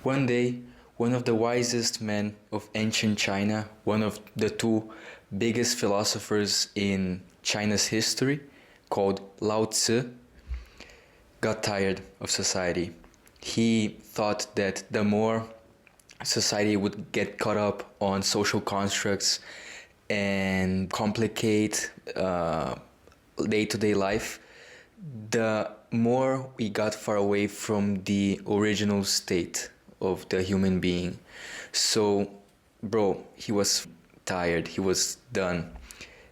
One day, one of the wisest men of ancient China, one of the two biggest philosophers in China's history, called Lao Tzu, got tired of society. He thought that the more society would get caught up on social constructs and complicate day-to-day life, the more we got far away from the original state of the human being. So, bro, he was tired, he was done.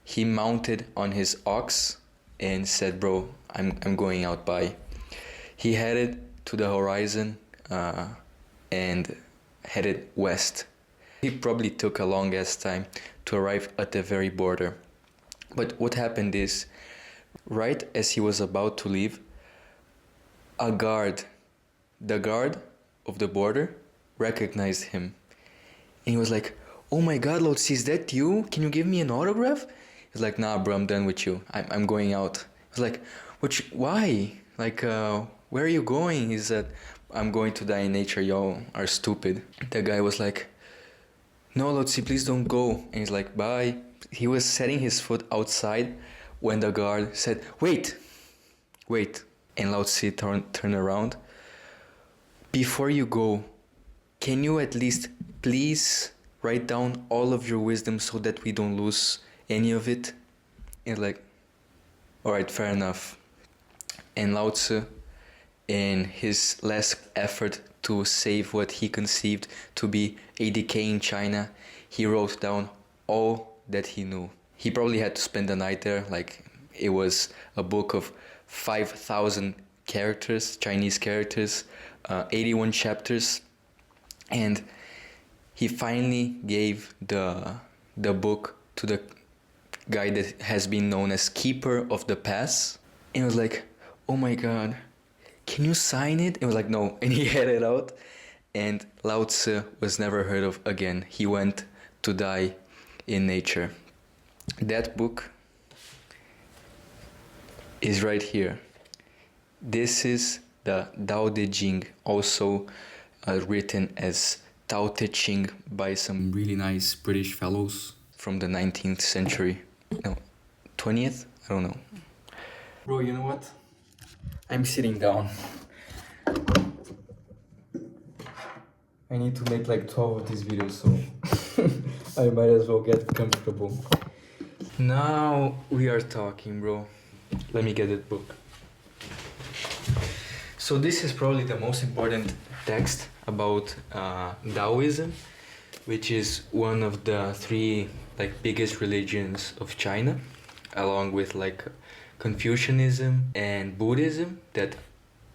He mounted on his ox and said, bro, I'm going out by. He headed to the horizon and headed west. He probably took a long ass time to arrive at the very border. But what happened is, right as he was about to leave, a guard, the guard of the border, recognized him. And he was like, oh my god, Lotzi, is that you? Can you give me an autograph? He's like, nah, bro, I'm done with you. I'm going out. I was like, why? Like, where are you going? He said, I'm going to die in nature, y'all are stupid. The guy was like, no, Lotzi, please don't go. And he's like, bye. He was setting his foot outside when the guard said, wait. And Lao Tzu turned around. Before you go, can you at least please write down all of your wisdom so that we don't lose any of it? And like, alright, fair enough. And Lao Tzu, in his last effort to save what he conceived to be a decaying China, he wrote down all that he knew. He probably had to spend the night there, like it was a book of 5,000 characters, Chinese characters, 81 chapters, and he finally gave the book to the guy that has been known as Keeper of the Pass, and he was like, oh my god, can you sign it? And was like, no, and he headed out, and Lao Tzu was never heard of again. He went to die in nature. That book is right here. This is the Tao Te Ching, also written as Tao Te Ching by some really nice British fellows from the 19th century. No, 20th? I don't know. Bro, you know what? I'm sitting down. I need to make like 12 of these videos, so I might as well get comfortable. Now we are talking, bro. Let me get that book. So this is probably the most important text about Taoism, which is one of the three like biggest religions of China, along with like Confucianism and Buddhism, that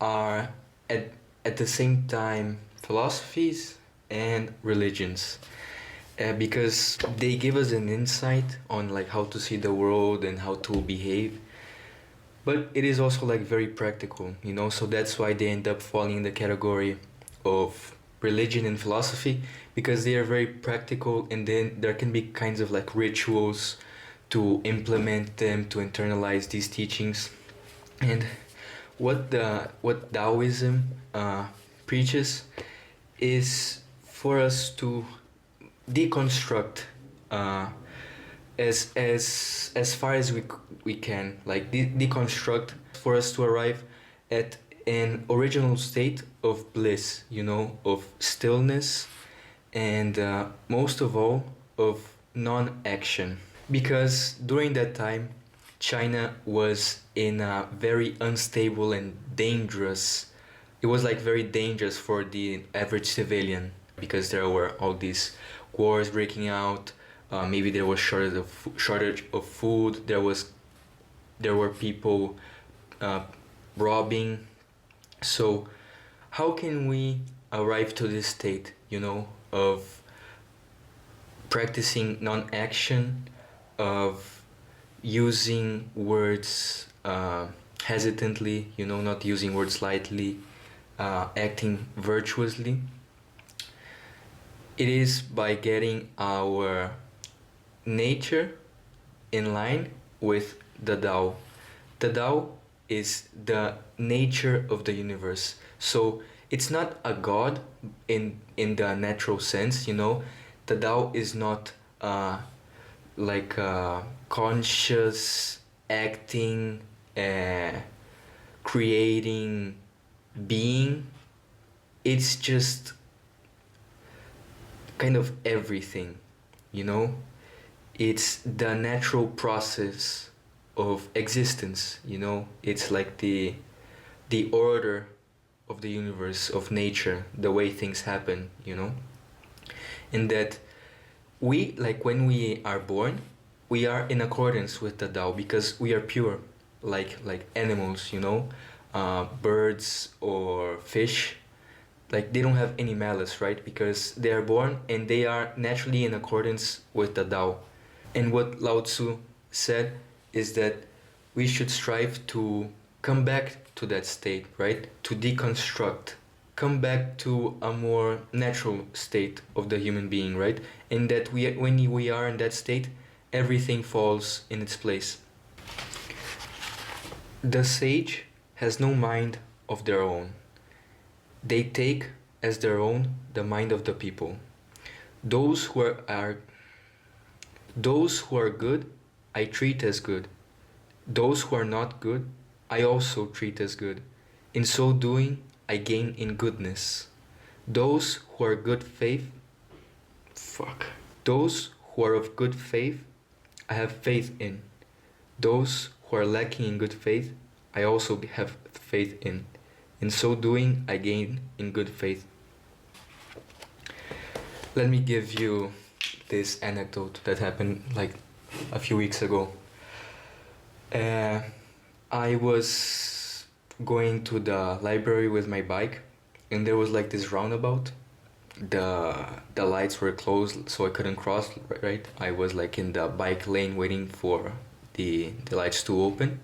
are at the same time philosophies and religions, because they give us an insight on like how to see the world and how to behave, but it is also like very practical, you know, so that's why they end up falling in the category of religion and philosophy, because they are very practical, and then there can be kinds of like rituals to implement them, to internalize these teachings. And what Taoism preaches is for us to deconstruct as far as we can, like deconstruct, for us to arrive at an original state of bliss, you know, of stillness, and most of all of non-action. Because during that time, China was in a very unstable and dangerous, it was like very dangerous for the average civilian, because there were all these wars breaking out, maybe there was shortage of food, there were people robbing. So how can we arrive to this state, you know, of practicing non-action, of using words hesitantly, you know, not using words lightly, acting virtuously? It is by getting our nature in line with the Tao. The Tao is the nature of the universe. So it's not a god in the natural sense, you know. The Tao is not like a conscious acting, uh, creating being. It's just kind of everything, you know. It's the natural process of existence, you know. It's like the order of the universe, of nature, the way things happen, you know. And that we, like when we are born, we are in accordance with the Tao because we are pure, like animals, you know. Birds or fish, like they don't have any malice, right? Because they are born and they are naturally in accordance with the Tao. And what Lao Tzu said is that we should strive to come back to that state, right? To deconstruct, come back to a more natural state of the human being, right? And that when we are in that state, everything falls in its place. The sage has no mind of their own. They take as their own the mind of the people. Those who are those who are good, I treat as good. Those who are not good, I also treat as good. In so doing, I gain in goodness. Those who are good faith, Those who are of good faith, I have faith in. Those who are lacking in good faith, I also have faith in. In so doing, I gain in good faith. Let me give you this anecdote that happened like a few weeks ago. I was going to the library with my bike, and there was like this roundabout. The lights were closed, so I couldn't cross, right? I was like in the bike lane waiting for the lights to open.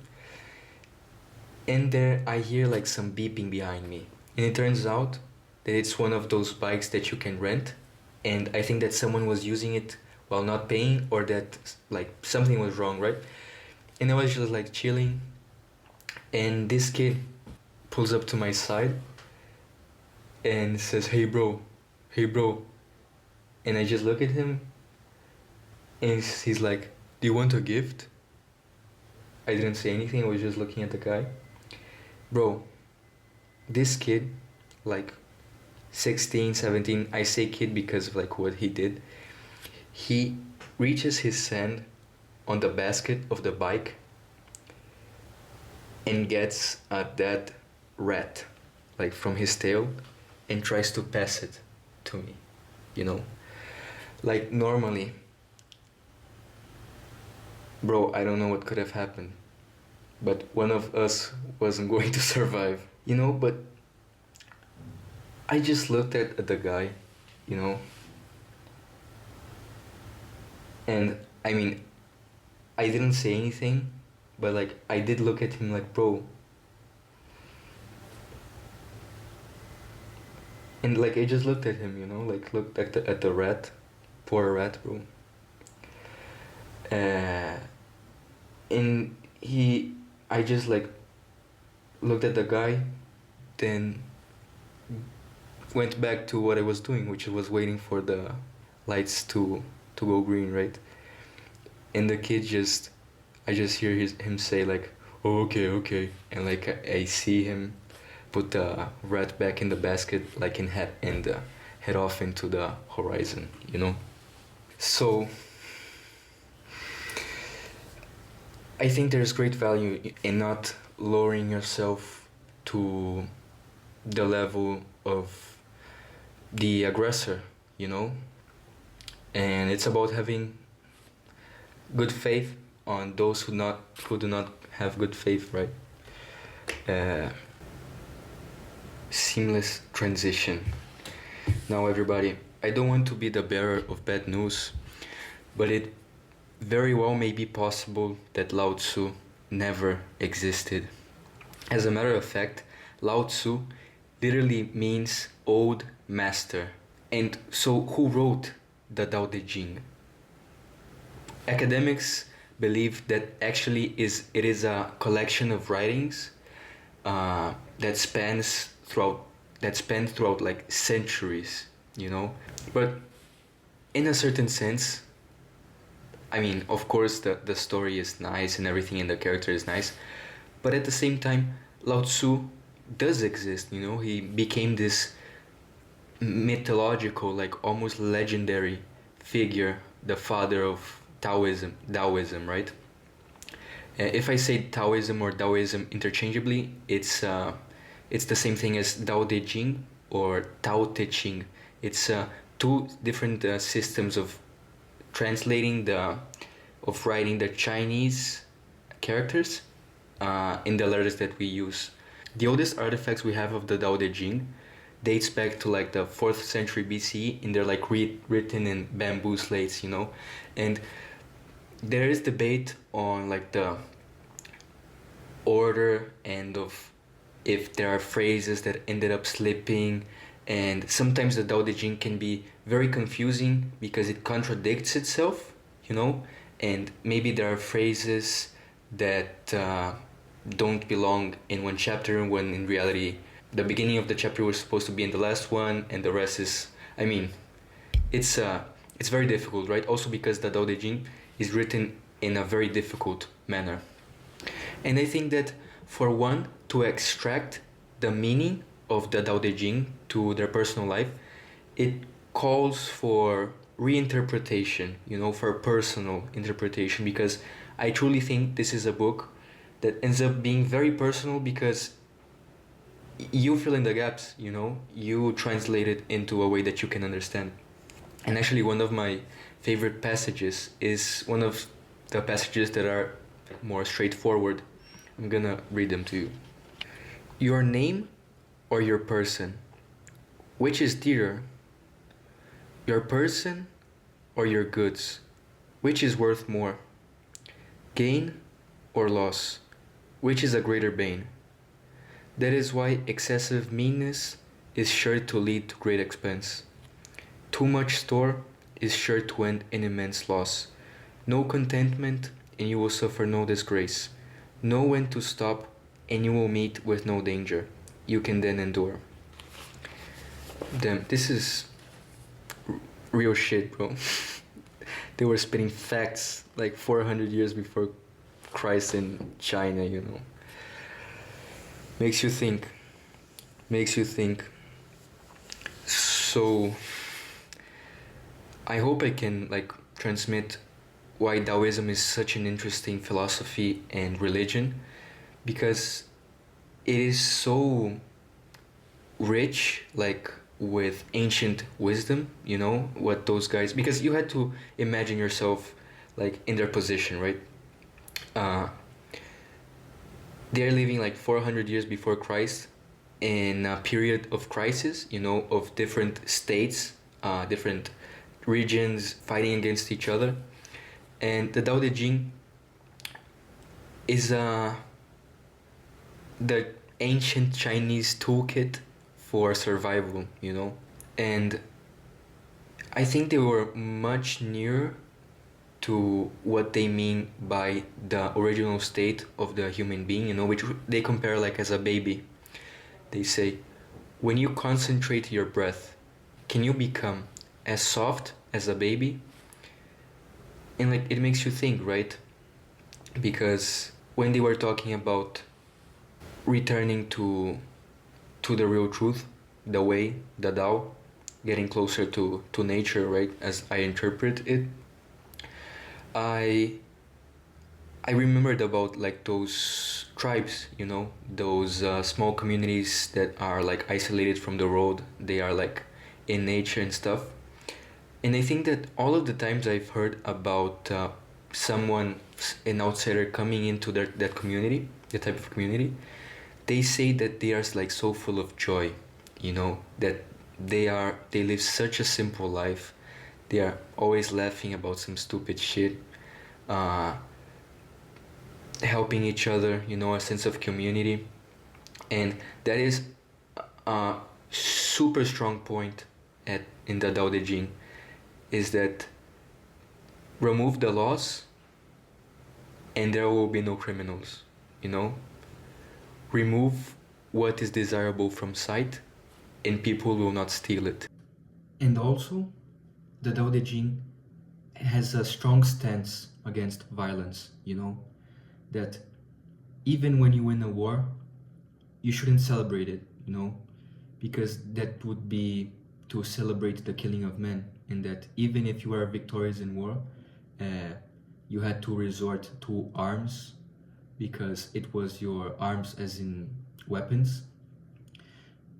And there I hear like some beeping behind me. And it turns out that it's one of those bikes that you can rent. And I think that someone was using it while not paying, or that like something was wrong, right? And I was just like chilling, and this kid pulls up to my side and says, hey bro, and I just look at him, and he's like, do you want a gift? I didn't say anything, I was just looking at the guy. Bro, this kid, like 16, 17, I say kid because of like what he did. He reaches his hand on the basket of the bike and gets a dead rat, like from his tail, and tries to pass it to me, you know. Like normally, bro, I don't know what could have happened, but one of us wasn't going to survive, you know. But I just looked at the guy, you know, and I mean, I didn't say anything, but like I did look at him like, bro. And like I just looked at him, you know, like looked at the rat, poor rat, bro. And I just like looked at the guy, then went back to what I was doing, which was waiting for the lights to go green, right? And the kid I just hear him say like, oh, okay, and like I see him put the rat back in the basket, like and head off into the horizon, you know. So I think there's great value in not lowering yourself to the level of the aggressor, you know. And it's about having good faith on those who do not have good faith, right? Seamless transition. Now everybody, I don't want to be the bearer of bad news, but it very well may be possible that Lao Tzu never existed. As a matter of fact, Lao Tzu literally means old master. And so who wrote the Tao Te Ching? Academics believe that actually it is a collection of writings that spans throughout that spanned throughout like centuries, you know. But in a certain sense, I mean, of course, the story is nice and everything, and the character is nice, but at the same time, Lao Tzu does exist, you know. He became this mythological, like almost legendary figure, the father of Taoism, right? If I say Taoism or Taoism interchangeably, it's the same thing as Tao Te Ching or Tao Te Ching. It's two different systems of translating of writing the Chinese characters in the letters that we use. The oldest artifacts we have of the Tao Te Ching dates back to like the 4th century BC, and they're like written in bamboo slates, you know. And there is debate on like the order and of if there are phrases that ended up slipping, and sometimes the Tao Te Ching can be very confusing because it contradicts itself, you know, and maybe there are phrases that don't belong in one chapter when in reality the beginning of the chapter was supposed to be in the last one, and the rest is, I mean, it's very difficult, right? Also because the Tao Te Ching is written in a very difficult manner. And I think that for one to extract the meaning of the Tao Te Ching to their personal life, it calls for reinterpretation, you know, for personal interpretation, because I truly think this is a book that ends up being very personal because you fill in the gaps, you know, you translate it into a way that you can understand. And actually, one of my favorite passages is one of the passages that are more straightforward. I'm gonna read them to you. Your name or your person? Which is dearer? Your person or your goods? Which is worth more? Gain or loss? Which is a greater bane? That is why excessive meanness is sure to lead to great expense. Too much store is sure to end in immense loss. Know contentment, and you will suffer no disgrace. Know when to stop, and you will meet with no danger. You can then endure. Damn, this is real shit, bro. They were spitting facts like 400 years before Christ in China, you know. Makes you think. Makes you think. So, I hope I can like transmit why Taoism is such an interesting philosophy and religion, because it is so rich, like with ancient wisdom, you know, what those guys, because you had to imagine yourself like in their position, right? They're living like 400 years before Christ in a period of crisis, you know, of different states, different regions fighting against each other. And the Tao Te Ching is the ancient Chinese toolkit for survival, you know. And I think they were much nearer to what they mean by the original state of the human being, you know, which they compare like as a baby. They say, when you concentrate your breath, can you become as soft as a baby? And like it makes you think, right? Because when they were talking about returning to the real truth, the way, the Tao, getting closer to nature, right? As I interpret it, I remembered about like those tribes, you know, those small communities that are like isolated from the world. They are like in nature and stuff. And I think that all of the times I've heard about someone, an outsider coming into that community, the type of community, they say that they are like so full of joy, you know, that they live such a simple life. They are always laughing about some stupid shit, helping each other, you know, a sense of community. And that is a super strong point in the Tao Te Ching, is that remove the laws and there will be no criminals, you know. Remove what is desirable from sight and people will not steal it. And also, the Tao Te Ching has a strong stance against violence, that even when you win a war, you shouldn't celebrate it, because that would be to celebrate the killing of men, and that even if you are victorious in war, uh, you had to resort to arms because it was your arms, as in weapons,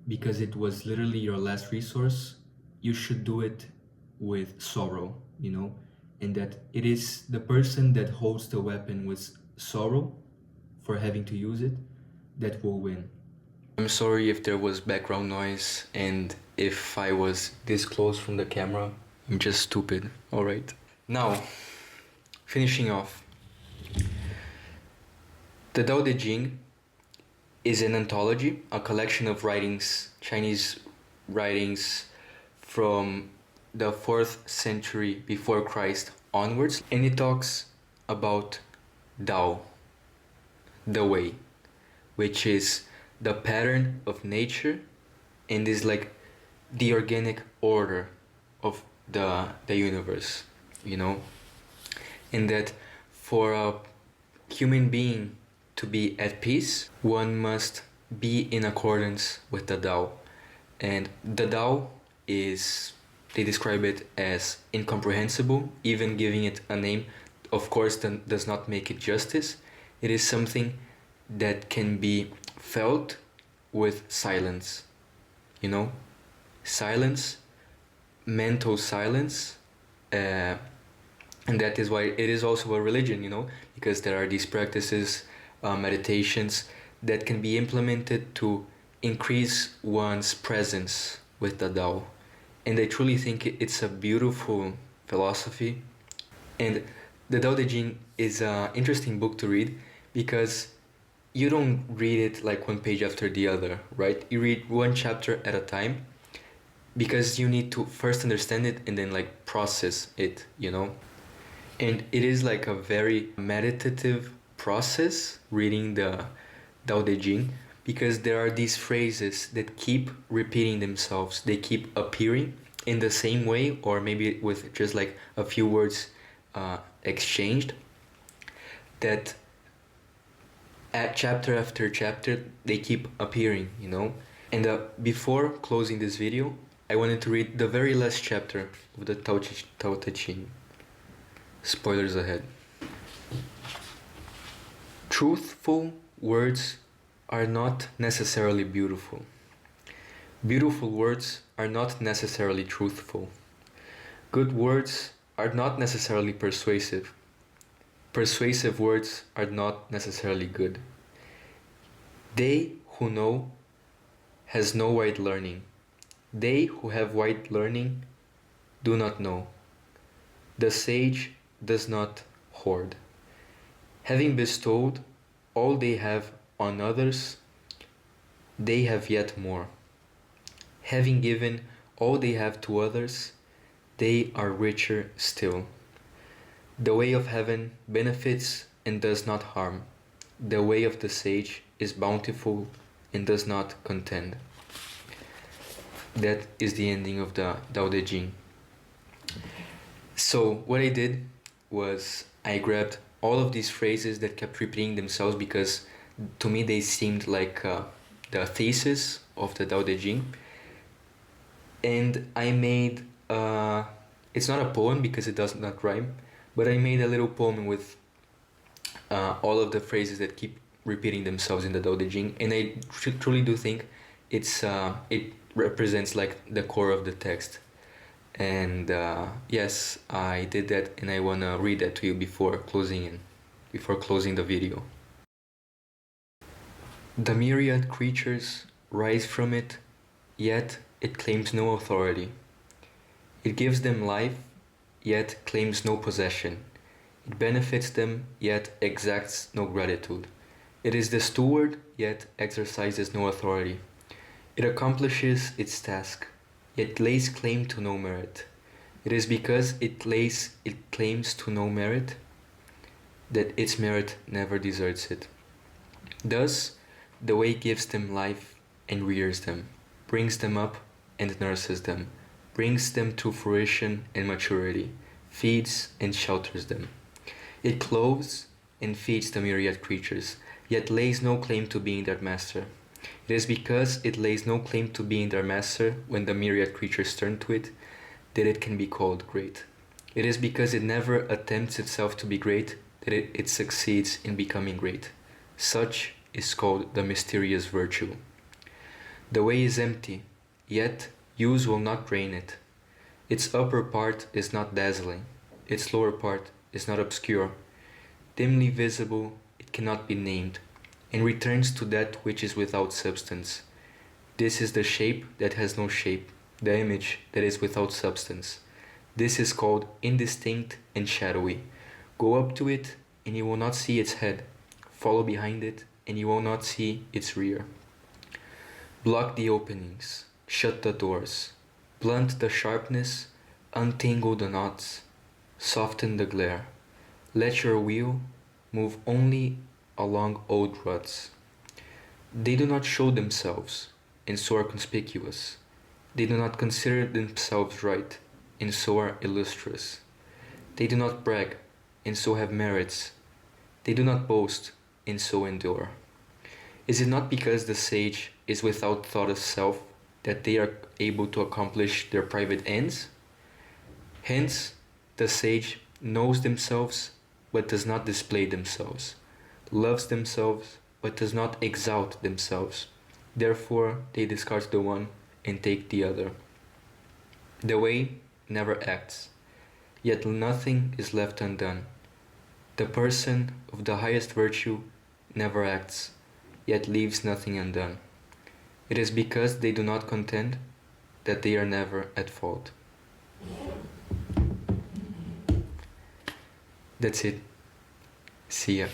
because it was literally your last resource. You should do it with sorrow, and that it is the person that holds the weapon with sorrow for having to use it that will win. I'm sorry if there was background noise and if I was this close from the camera. I'm just stupid, alright? Now, finishing off. The Tao Te Ching is an anthology, a collection of writings, Chinese writings from the 4th century before Christ onwards, and it talks about Tao, the way, which is the pattern of nature and is like the organic order of the universe, and that for a human being to be at peace, one must be in accordance with the Tao. And the Tao is, they describe it as incomprehensible, even giving it a name, of course, does not make it justice. It is something that can be felt with silence, silence, mental silence, and that is why it is also a religion, because there are these practices, meditations that can be implemented to increase one's presence with the Tao. And I truly think it's a beautiful philosophy. And the Tao Te Ching is an interesting book to read because you don't read it like one page after the other, right? You read one chapter at a time because you need to first understand it and then like process it, And it is like a very meditative process reading the Tao Te Ching because there are these phrases that keep repeating themselves. They keep appearing in the same way, or maybe with just like a few words exchanged, that at chapter after chapter they keep appearing, And before closing this video, I wanted to read the very last chapter of the Tao Te Ching. Spoilers ahead. Truthful words are not necessarily beautiful. Beautiful words are not necessarily truthful. Good words are not necessarily persuasive. Persuasive words are not necessarily good. They who know has no wide learning. They who have wide learning do not know. The sage does not hoard. Having bestowed all they have on others, they have yet more. Having given all they have to others, they are richer still. The way of heaven benefits and does not harm. The way of the sage is bountiful and does not contend. That is the ending of the Tao Te Ching. So what I did was I grabbed all of these phrases that kept repeating themselves because to me they seemed like the thesis of the Tao Te Ching, and I made it's not a poem because it does not rhyme, but I made a little poem with all of the phrases that keep repeating themselves in the Tao Te Ching, and I truly do think it represents like the core of the text. And yes, I did that, and I wanna read that to you before closing the video. The myriad creatures rise from it, yet it claims no authority. It gives them life, yet claims no possession. It benefits them, yet exacts no gratitude. It is the steward, yet exercises no authority. It accomplishes its task, yet lays claim to no merit. It is because it claims to no merit that its merit never deserts it. Thus, the way gives them life and rears them. brings them up and nurses them, brings them to fruition and maturity, feeds and shelters them. It clothes and feeds the myriad creatures, yet lays no claim to being their master. It is because it lays no claim to being their master when the myriad creatures turn to it, that it can be called great. It is because it never attempts itself to be great that it succeeds in becoming great. Such is called the mysterious virtue. The way is empty, yet use will not drain it. Its upper part is not dazzling, its lower part is not obscure. Dimly visible, it cannot be named, and returns to that which is without substance. This is the shape that has no shape, the image that is without substance. This is called indistinct and shadowy. Go up to it, and you will not see its head. Follow behind it, and you will not see its rear. Block the openings, shut the doors, blunt the sharpness, untangle the knots, soften the glare. Let your wheel move only along old ruts. They do not show themselves, and so are conspicuous. They do not consider themselves right, and so are illustrious. They do not brag, and so have merits. They do not boast, and so endure. Is it not because the sage is without thought of self that they are able to accomplish their private ends? Hence, the sage knows themselves but does not display themselves, loves themselves but does not exalt themselves. Therefore, they discard the one and take the other. The way never acts, yet nothing is left undone. The person of the highest virtue never acts, yet leaves nothing undone. It is because they do not contend that they are never at fault. That's it. See ya.